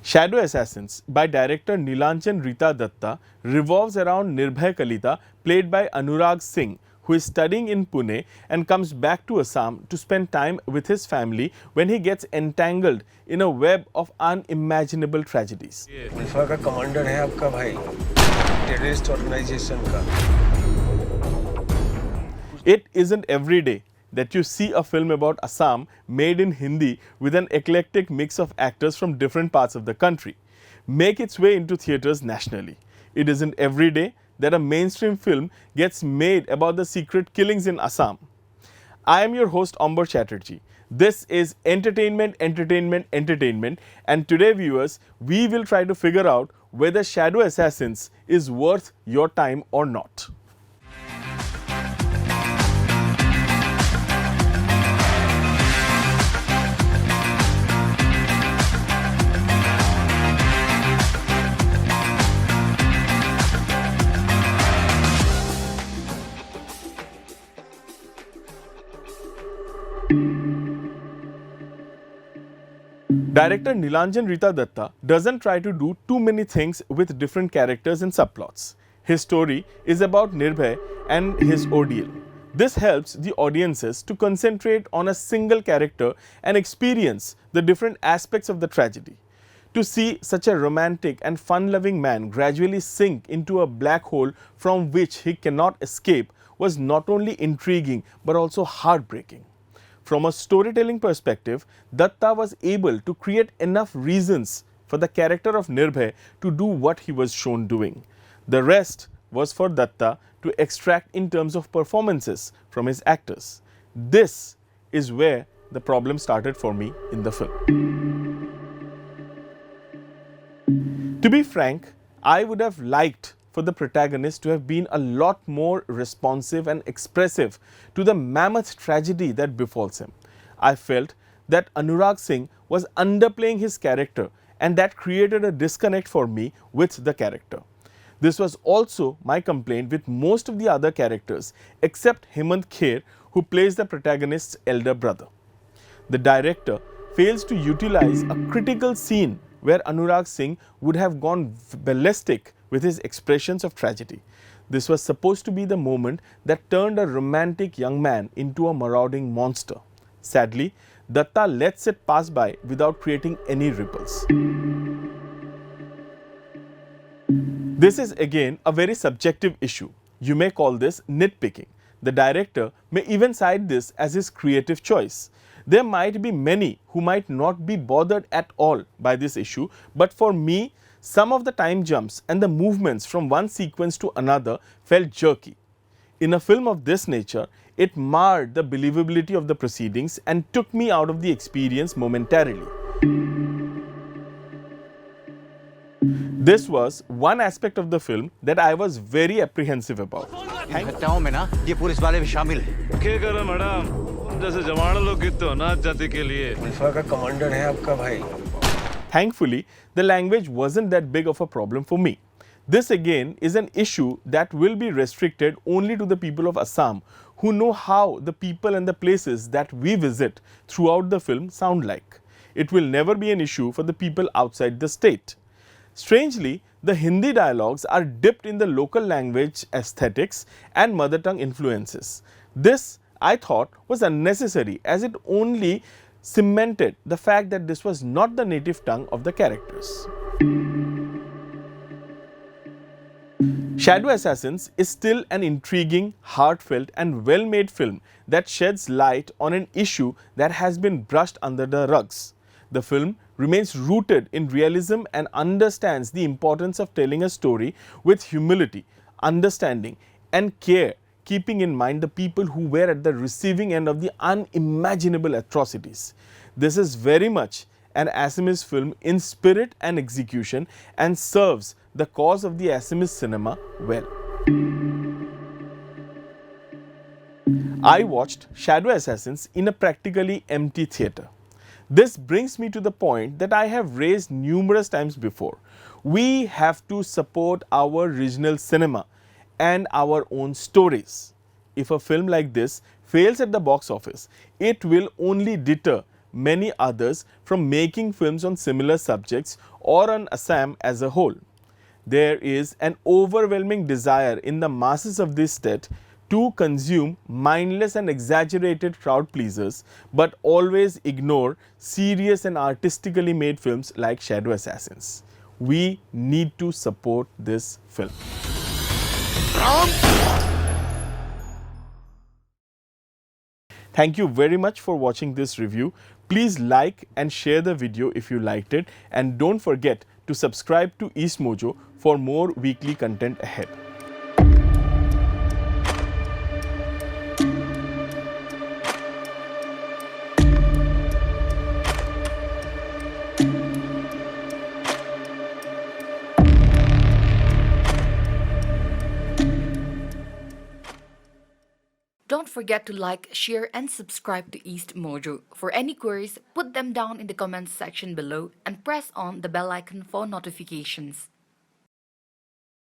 Shadow Assassins by director Nilaanjan Reeta Datta revolves around Nirbhay Kalita, played by Anurag Sinha, who is studying in Pune and comes back to Assam to spend time with his family when he gets entangled in a web of unimaginable tragedies. ULFA का commander है आपका भाई, terrorist organisation का. It isn't every day that you see a film about Assam made in Hindi with an eclectic mix of actors from different parts of the country make its way into theatres nationally. It isn't every day that a mainstream film gets made about the secret killings in Assam. I am your host Ambar Chatterjee. This is Entertainment, Entertainment, Entertainment, and today viewers, we will try to figure out whether Shadow Assassins is worth your time or not. Director Nilaanjan Reeta Datta doesn't try to do too many things with different characters and subplots. His story is about Nirbhay and his ordeal. This helps the audiences to concentrate on a single character and experience the different aspects of the tragedy. To see such a romantic and fun-loving man gradually sink into a black hole from which he cannot escape was not only intriguing but also heartbreaking. From a storytelling perspective, Datta was able to create enough reasons for the character of Nirbhay to do what he was shown doing. The rest was for Datta to extract in terms of performances from his actors. This is where the problem started for me in the film. To be frank, I would have liked for the protagonist to have been a lot more responsive and expressive to the mammoth tragedy that befalls him. I felt that Anurag Sinha was underplaying his character, and that created a disconnect for me with the character. This was also my complaint with most of the other characters except Hemant Kher, who plays the protagonist's elder brother. The director fails to utilize a critical scene where Anurag Sinha would have gone ballistic with his expressions of tragedy. This was supposed to be the moment that turned a romantic young man into a marauding monster. Sadly, Datta lets it pass by without creating any ripples. This is again a very subjective issue. You may call this nitpicking. The director may even cite this as his creative choice. There might be many who might not be bothered at all by this issue, but for me, some of the time jumps and the movements from one sequence to another felt jerky. In a film of this nature, it marred the believability of the proceedings and took me out of the experience momentarily. This was one aspect of the film that I was very apprehensive about. हत्याओं में ना ये police वाले भी शामिल हैं। क्या करें madam, जैसे जमाना लोग गिरते हो ना जाति के लिए. ULFA का कमांडर है आपका भाई. Thankfully, the language wasn't that big of a problem for me. This again is an issue that will be restricted only to the people of Assam who know how the people and the places that we visit throughout the film sound like. It will never be an issue for the people outside the state. Strangely, the Hindi dialogues are dipped in the local language aesthetics and mother tongue influences. This, I thought, was unnecessary as it only cemented the fact that this was not the native tongue of the characters. Shadow Assassins is still an intriguing, heartfelt and well-made film that sheds light on an issue that has been brushed under the rugs. The film remains rooted in realism and understands the importance of telling a story with humility, understanding and care, keeping in mind the people who were at the receiving end of the unimaginable atrocities. This is very much an Assamese film in spirit and execution and serves the cause of the Assamese cinema well. I watched Shadow Assassins in a practically empty theatre. This brings me to the point that I have raised numerous times before. We have to support our regional cinema and our own stories. If a film like this fails at the box office, it will only deter many others from making films on similar subjects or on Assam as a whole. There is an overwhelming desire in the masses of this state to consume mindless and exaggerated crowd pleasers, but always ignore serious and artistically made films like Shadow Assassins. We need to support this film. Thank you very much for watching this review. Please like and share the video if you liked it, and don't forget to subscribe to EastMojo for more weekly content ahead. Don't forget to like, share and subscribe to EastMojo. For any queries, put them down in the comments section below and press on the bell icon for notifications.